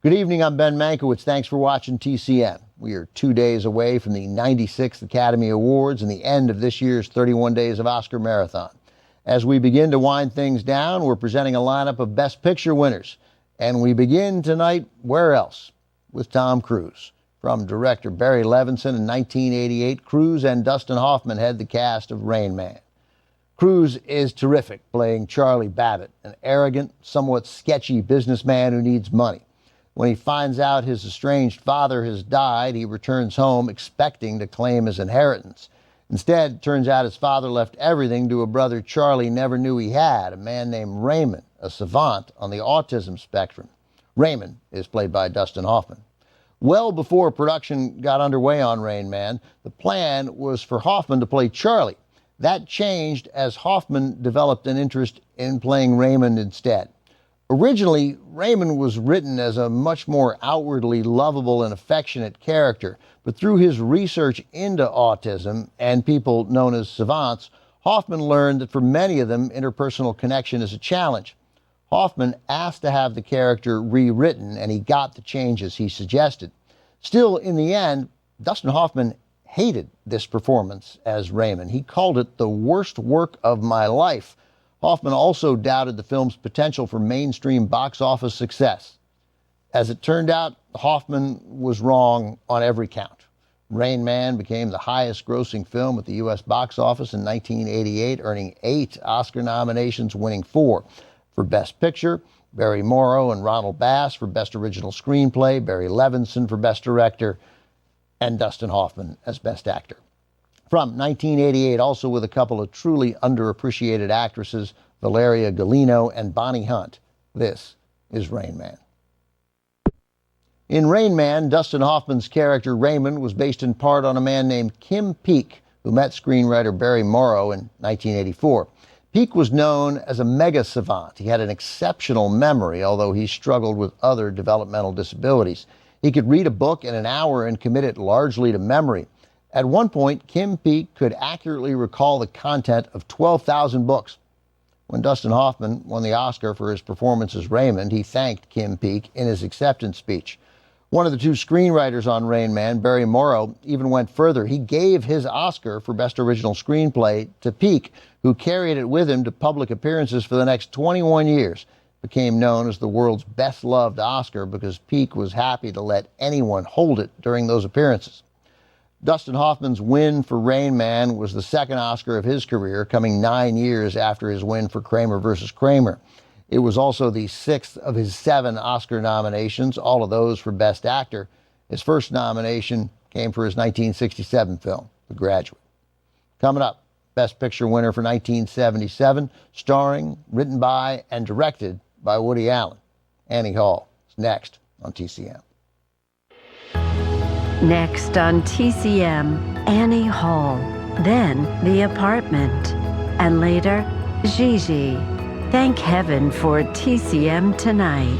Good evening, I'm Ben Mankiewicz. Thanks for watching TCM. We are 2 days away from the 96th Academy Awards and the end of this year's 31 Days of Oscar Marathon. As we begin to wind things down, we're presenting a lineup of Best Picture winners. And we begin tonight, where else? With Tom Cruise. From director Barry Levinson in 1988, Cruise and Dustin Hoffman head the cast of Rain Man. Cruise is terrific, playing Charlie Babbitt, an arrogant, somewhat sketchy businessman who needs money. When he finds out his estranged father has died, he returns home expecting to claim his inheritance. Instead, it turns out his father left everything to a brother Charlie never knew he had, a man named Raymond, a savant on the autism spectrum. Raymond is played by Dustin Hoffman. Well before production got underway on Rain Man, the plan was for Hoffman to play Charlie. That changed as Hoffman developed an interest in playing Raymond instead. Originally, Raymond was written as a much more outwardly lovable and affectionate character, but through his research into autism and people known as savants, Hoffman learned that for many of them, interpersonal connection is a challenge. Hoffman asked to have the character rewritten, and he got the changes he suggested. Still, in the end, Dustin Hoffman hated this performance as Raymond. He called it the worst work of my life. Hoffman also doubted the film's potential for mainstream box office success. As it turned out, Hoffman was wrong on every count. Rain Man became the highest-grossing film at the U.S. box office in 1988, earning 8 Oscar nominations, winning 4. For Best Picture, Barry Morrow and Ronald Bass. For Best Original Screenplay, Barry Levinson for Best Director, and Dustin Hoffman as Best Actor. From 1988, also with a couple of truly underappreciated actresses, Valeria Golino and Bonnie Hunt, this is Rain Man. In Rain Man, Dustin Hoffman's character Raymond was based in part on a man named Kim Peek, who met screenwriter Barry Morrow in 1984. Peek was known as a mega savant. He had an exceptional memory, although he struggled with other developmental disabilities. He could read a book in an hour and commit it largely to memory. At one point, Kim Peek could accurately recall the content of 12,000 books. When Dustin Hoffman won the Oscar for his performance as Raymond, he thanked Kim Peek in his acceptance speech. One of the 2 screenwriters on Rain Man, Barry Morrow, even went further. He gave his Oscar for Best Original Screenplay to Peek, who carried it with him to public appearances for the next 21 years. Became known as the world's best-loved Oscar because Peek was happy to let anyone hold it during those appearances. Dustin Hoffman's win for Rain Man was the 2nd Oscar of his career, coming 9 years after his win for Kramer vs. Kramer. It was also the 6th of his 7 Oscar nominations, all of those for Best Actor. His first nomination came for his 1967 film, The Graduate. Coming up, Best Picture winner for 1977, starring, written by, and directed by Woody Allen. Annie Hall is next on TCM. Next on TCM, Annie Hall, then The Apartment, and later, Gigi. Thank heaven for TCM Tonight.